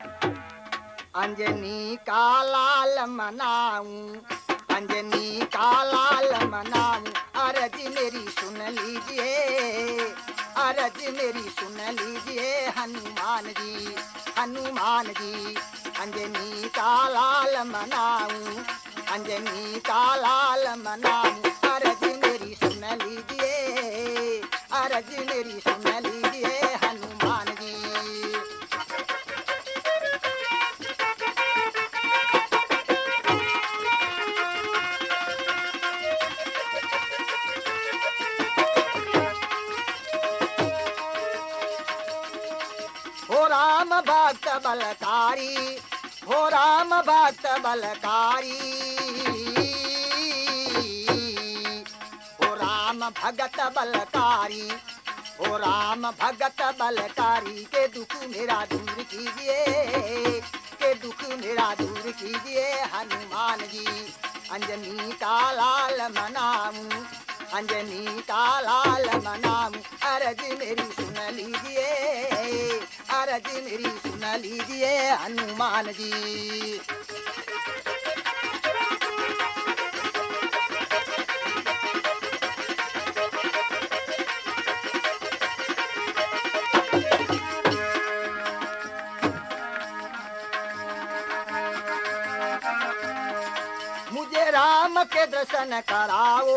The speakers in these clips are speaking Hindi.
अंजनी का लाल मनाऊं, अंजनी का लाल मनाऊं, अरज मेरी सुन लीजिए, अरज मेरी सुन लीजिए हनुमान जी, हनुमान जी। अंजनी का लाल मनाऊं, अंजनी का लाल मनाऊं, अरज मेरी सुन लीजिए, अरज मेरी सुन लीजिए हनुमान जी। हो राम भक्त बलकारी, हो राम भक्त बलकारी, हो राम भगत बलकारी, हो राम भगत बलकारी। के दुख मेरा दूर कीजिए, के दुख मेरा दूर कीजिए हनुमान जी। अंजनी का लाल मनाऊं, अंजनी का लाल मनाऊं, अरज मेरी सुन लीजिए, अरज मेरी सुन लीजिए हनुमान जी। मुझे राम के दर्शन कराओ,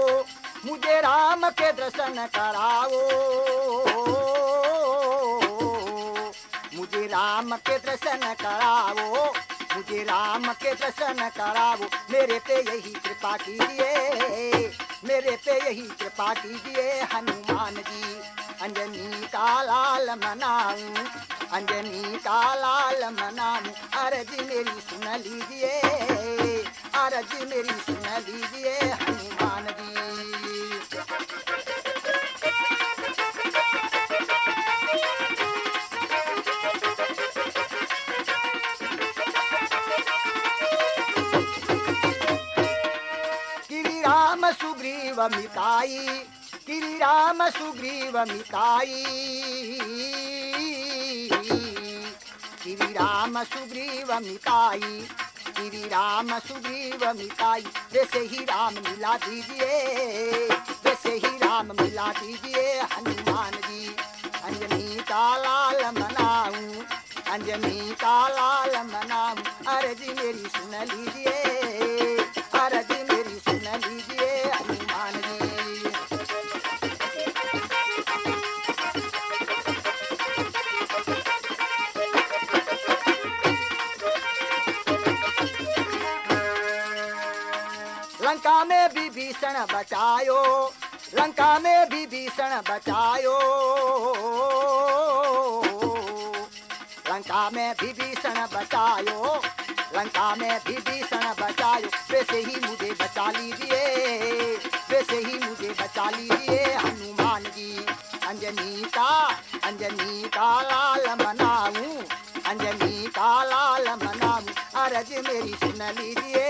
मुझे राम के दर्शन कराओ, मुझे राम के दर्शन कराओ, मुझे राम के दर्शन कराओ। मेरे पे यही कृपा कीजिए, मेरे पे यही कृपा कीजिए हनुमान जी। अंजनी का लाल मनाऊं, अंजनी का लाल मनाऊं, अरज मेरी सुन लीजिए, अरज मेरी सुन लीजिए हनुमान जी। गिरि राम सुग्रीव मिताई, गिरि राम सुग्रीव मिताई, गिरि राम सुग्रीव मिताई, गिरि राम सुग्रीव मिताई। वैसे ही राम मिला दीजिए, वैसे ही राम मिला दीजिए हनुमान जी। अंजनी का लाल मनाऊं, अंजनी का लाल मनाऊं, अरज मेरी सुन लीजिए, अरज मेरी सुन लीजिए हनुमान जी। लंका में विभीषण बचायो, लंका में विभीषण बचायो, लंका में विभीषण बचायो, लंका में विभीषण बचायो। वैसे ही मुझे बचा लीजिए, वैसे ही मुझे बचा लीजिए हनुमान जी। अंजनी का लाल मनाऊं, अंजनी का लाल मनाऊं, अरज मेरी सुन लीजिए,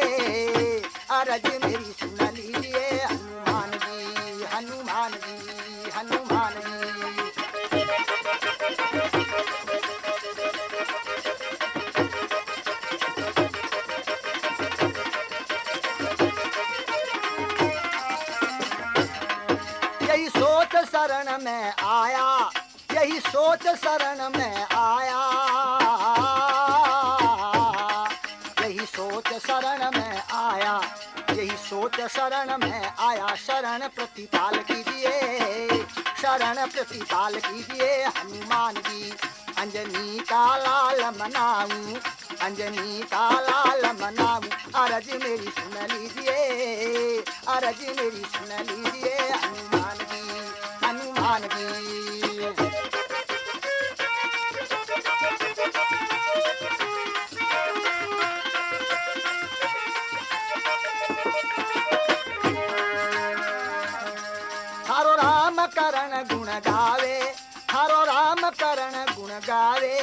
अरज मेरी सुन लीजिए हनुमान जी, हनुमान जी, हनुमान जी। यही सोच शरण में आया, यही सोच शरण में आया, यही सोच शरण में आया, यही सोच शरण में आया। शरण प्रतिपाल कीजिए, शरण प्रतिपाल कीजिए हनुमान जी। अंजनी का लाल मनाऊं, अंजनी का लाल मनाऊं, अरज मेरी सुन लीजिए, अरज मेरी सुन लीजिए हनुमान जी, हनुमान जी। थारो राम करण गुण गावे, थारो राम करण गुण गावे,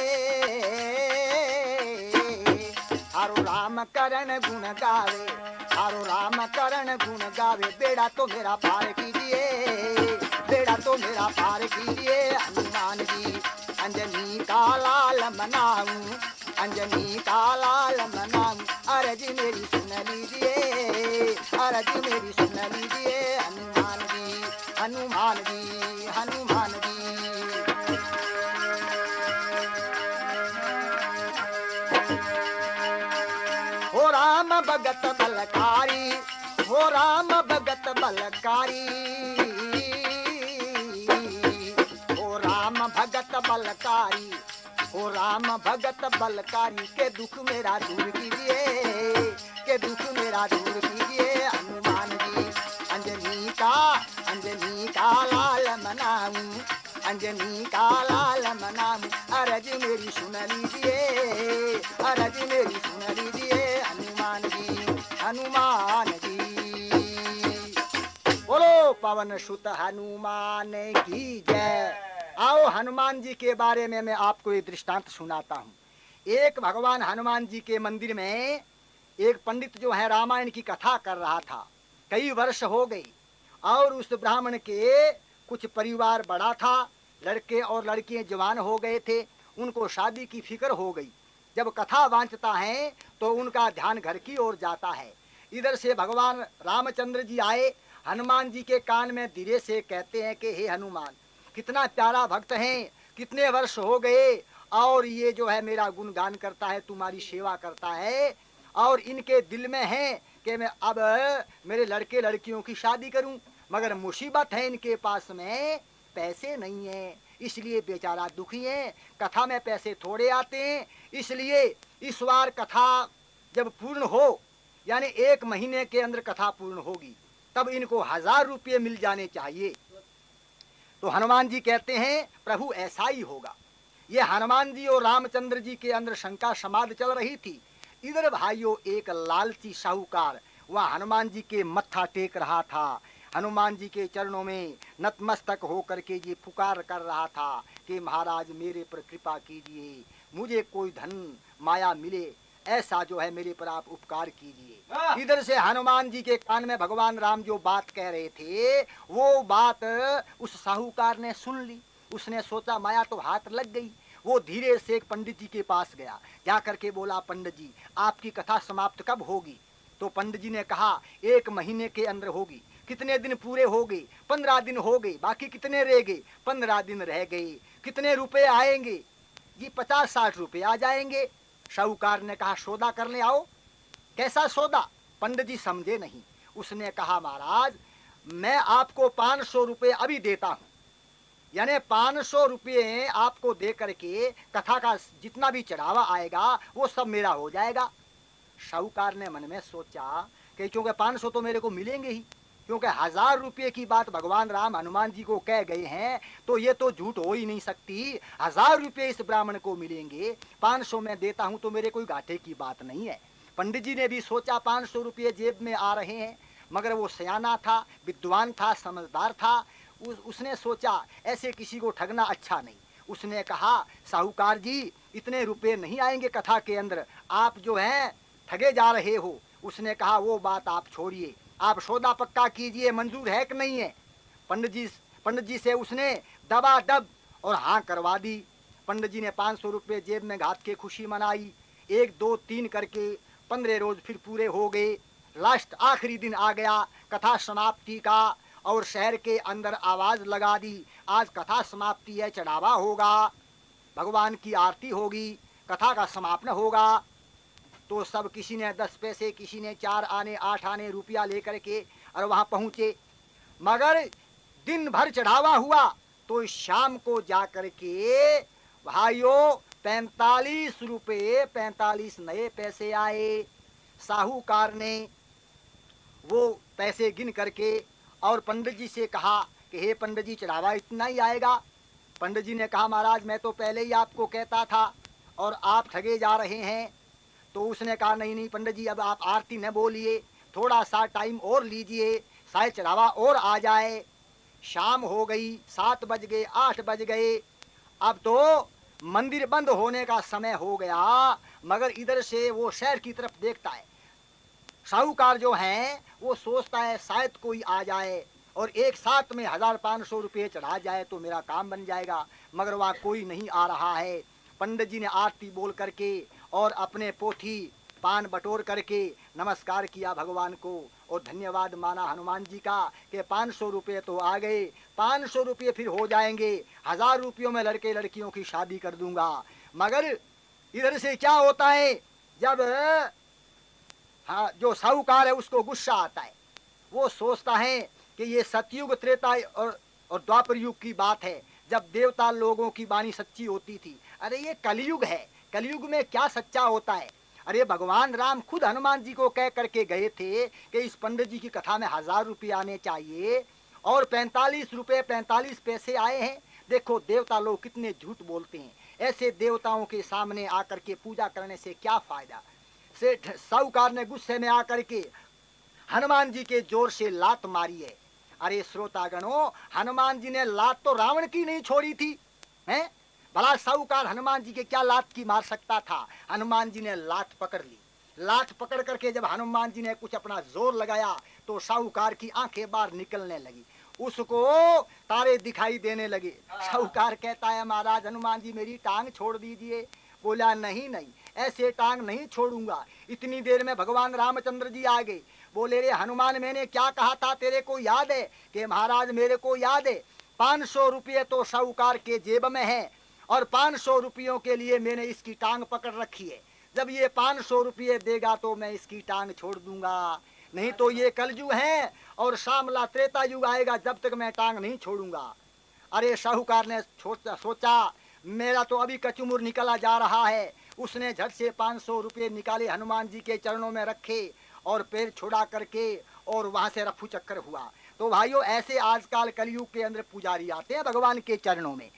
थारो राम करण गुण गावे, थारो राम करण गुण गावे। बेड़ा तो मेरा पार कीजिए, बेड़ा तो मेरा पार कीजिए हनुमान जी। अंजनी का लाल मनाऊं, अंजनी का लाल मनाऊं, अर्ज मेरी सुन लीजिए, अर्ज मेरी सुन लीजिए। हनुमान जी, हनुमान जी, हनुमान जी। हो राम भगत बलकारी, हो राम भगत बलकारी, हो राम भगत बलकारी, हो राम भगत बलकारी। के दुख मेरा दूर कीजिए, के दुख मेरा दूर कीजिए। हनुमान जी, अंजनी का लाल मनाऊं, अंजनी का लाल मनाऊं, अर्ज मेरी सुन लीजिए, अर्ज मेरी सुन लीजिए। हनुमान जी, हनुमान जी। बोलो पवन सुत हनुमान की जय। आओ हनुमान जी के बारे में मैं आपको एक दृष्टांत सुनाता हूँ। एक भगवान हनुमान जी के मंदिर में एक पंडित जो है रामायण की कथा कर रहा था। कई वर्ष हो गए और उस ब्राह्मण के कुछ परिवार बड़ा था, लड़के और लड़कियां जवान हो गए थे, उनको शादी की फिक्र हो गई। जब कथा वांचता है तो उनका ध्यान घर की ओर जाता है। इधर से भगवान रामचंद्र जी आए, हनुमान जी के कान में धीरे से कहते हैं कि हे हनुमान, कितना प्यारा भक्त है, कितने वर्ष हो गए और ये जो है मेरा गुणगान करता है, तुम्हारी सेवा करता है, और इनके दिल में है कि मैं अब मेरे लड़के लड़कियों की शादी करूं, मगर मुसीबत है इनके पास में पैसे नहीं है, इसलिए बेचारा दुखी है। कथा में पैसे थोड़े आते हैं, इसलिए इस बार कथा जब पूर्ण हो, यानी 1 महीने के अंदर कथा पूर्ण होगी, तब इनको 1000 रुपये मिल जाने चाहिए। तो हनुमान जी कहते हैं प्रभु ऐसा ही होगा। ये हनुमान जी और रामचंद्र जी के अंदर शंका समाध चल रही थी। इधर भाइयों एक लालची साहूकार वह हनुमान जी के मत्था टेक रहा था, हनुमान जी के चरणों में नतमस्तक होकर के ये पुकार कर रहा था कि महाराज मेरे पर कृपा कीजिए, मुझे कोई धन माया मिले, ऐसा जो है मेरे पर आप उपकार कीजिए। इधर से हनुमान जी के कान में भगवान राम जो बात कह रहे थे वो बात उस साहूकार ने सुन ली। उसने सोचा माया तो हाथ लग गई। वो धीरे से एक पंडित जी के पास गया, जाकर के बोला पंडित जी आपकी कथा समाप्त कब होगी? तो पंडित जी ने कहा 1 महीने के अंदर होगी। कितने दिन पूरे हो गए? 15 दिन हो गए। बाकी कितने रह गए? 15 दिन रह गए। कितने रुपए आएंगे? जी 50-60 रुपए आ जाएंगे। साहूकार ने कहा सौदा कर ले आओ। कैसा सौदा? पंडित जी समझे नहीं। उसने कहा महाराज मैं आपको 500 रुपये अभी देता हूँ, यानी 500 रुपये आपको दे करके कथा का जितना भी चढ़ावा आएगा वो सब मेरा हो जाएगा। साहूकार ने मन में सोचा कि क्योंकि 500 तो मेरे को मिलेंगे ही, क्योंकि 1000 रुपये की बात भगवान राम हनुमान जी को कह गए हैं तो ये तो झूठ हो ही नहीं सकती। 1000 रुपये इस ब्राह्मण को मिलेंगे, 500 मैं देता हूँ तो मेरे कोई घाटे की बात नहीं है। पंडित जी ने भी सोचा 500 रुपये जेब में आ रहे हैं, मगर वो सयाना था, विद्वान था, समझदार था। उसने सोचा ऐसे किसी को ठगना अच्छा नहीं। उसने कहा साहूकार जी इतने रुपये नहीं आएंगे कथा के अंदर, आप जो हैं ठगे जा रहे हो। उसने कहा वो बात आप छोड़िए, आप सौदा पक्का कीजिए, मंजूर है कि नहीं है? पंडित जी से उसने दबादब और हाँ करवा दी। पंडित जी ने 500 रुपये जेब में घात के खुशी मनाई। 1, 2, 3 करके 15 रोज फिर पूरे हो गए। लास्ट आखिरी दिन आ गया कथा समाप्ति का, और शहर के अंदर आवाज लगा दी आज कथा समाप्ति है, चढ़ावा होगा, भगवान की आरती होगी, कथा का समापन होगा। तो सब किसी ने 10 पैसे, किसी ने 4 आने 8 आने रुपया लेकर के और वहाँ पहुँचे। मगर दिन भर चढ़ावा हुआ तो शाम को जा कर के भाइयों 45 रुपये 45 नए पैसे आए। साहूकार ने वो पैसे गिन करके और पंडित जी से कहा कि हे पंडित जी चढ़ावा इतना ही आएगा। पंडित जी ने कहा महाराज मैं तो पहले ही आपको कहता था और आप ठगे जा रहे हैं। तो उसने कहा नहीं नहीं पंडित जी अब आप आरती न बोलिए, थोड़ा सा टाइम और लीजिए, शायद चढ़ावा और आ जाए। शाम हो गई, 7 बज गए, 8 बज गए, अब तो मंदिर बंद होने का समय हो गया। मगर इधर से वो शहर की तरफ देखता है। साहूकार जो है वो सोचता है शायद कोई आ जाए और एक साथ में 1500 रुपये चढ़ा जाए तो मेरा काम बन जाएगा, मगर वह कोई नहीं आ रहा है। पंडित जी ने आरती बोल करके और अपने पोथी पान बटोर करके नमस्कार किया भगवान को और धन्यवाद माना हनुमान जी का कि 500 रुपये तो आ गए, 500 रुपये फिर हो जाएंगे, 1000 रुपयों में लड़के लड़कियों की शादी कर दूंगा। मगर इधर से क्या होता है, जब हाँ जो साहूकार है उसको गुस्सा आता है, वो सोचता है कि ये सतयुग त्रेता और द्वापर युग की बात है, जब देवता लोगों की वाणी सच्ची होती थी। अरे ये कलयुग है, कलयुग में क्या सच्चा होता है। अरे भगवान राम खुद हनुमान जी को कह करके गए थे कि इस पंडित जी की कथा में 1000 रुपये आने चाहिए और 45 रुपये 45 पैसे आए हैं। देखो देवता लोग कितने झूठ बोलते हैं। ऐसे देवताओं के सामने आकर के पूजा करने से क्या फायदा। सेठ साहूकार ने गुस्से में आकर के हनुमान जी के जोर से लात मारी है। अरे श्रोतागणों, हनुमान जी ने लात तो रावण की नहीं छोड़ी थी, हैं? भला साहूकार हनुमान जी के क्या लात की मार सकता था। हनुमान जी ने लात पकड़ ली। लात पकड़ करके जब हनुमान जी ने कुछ अपना जोर लगाया तो साहूकार की आंखें बाहर निकलने लगी, उसको तारे दिखाई देने लगे। साहूकार कहता है महाराज हनुमान जी मेरी टांग छोड़ दीजिए। बोला नहीं नहीं, ऐसे टांग नहीं छोड़ूंगा। इतनी देर में भगवान रामचंद्र जी आ गए। बोले रे हनुमान मैंने क्या कहा था तेरे को याद है? कि महाराज मेरे को याद है, 500 रुपये तो साहूकार के जेब में है और 500 रुपयों के लिए मैंने इसकी टांग पकड़ रखी है। जब ये 500 रुपये देगा तो मैं इसकी टांग छोड़ दूंगा, नहीं तो ये कलयुग है और शामला त्रेता युग आएगा, जब तक मैं टांग नहीं छोड़ूंगा। अरे साहूकार ने सोचा मेरा तो अभी कचुमुर निकला जा रहा है। उसने झट से 500 रुपये निकाले, हनुमान जी के चरणों में रखे और पैर छुड़ा करके और वहां से रफू चक्कर हुआ। तो भाइयों ऐसे आजकल कलयुग के अंदर पुजारी आते हैं भगवान के चरणों में,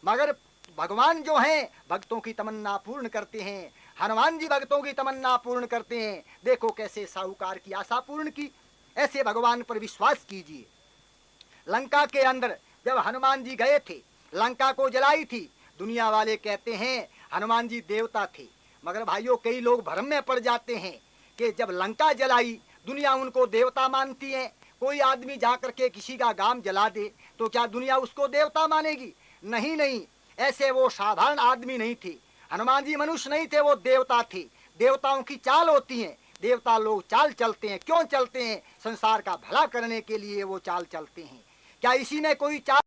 मगर भगवान जो हैं भक्तों की तमन्ना पूर्ण करते हैं। हनुमान जी भक्तों की तमन्ना पूर्ण करते हैं। देखो कैसे साहूकार की आशा पूर्ण की। ऐसे भगवान पर विश्वास कीजिए। लंका के अंदर जब हनुमान जी गए थे, लंका को जलाई थी। दुनिया वाले कहते हैं हनुमान जी देवता थे, मगर भाइयों कई लोग भ्रम में पड़ जाते हैं कि जब लंका जलाई दुनिया उनको देवता मानती है। कोई आदमी जाकर के किसी का गांव जला दे तो क्या दुनिया उसको देवता मानेगी? नहीं नहीं, ऐसे वो साधारण आदमी नहीं थे। हनुमान जी मनुष्य नहीं थे, वो देवता थे। देवताओं की चाल होती है, देवता लोग चाल चलते हैं। क्यों चलते हैं? संसार का भला करने के लिए वो चाल चलते हैं। क्या इसी में कोई चाल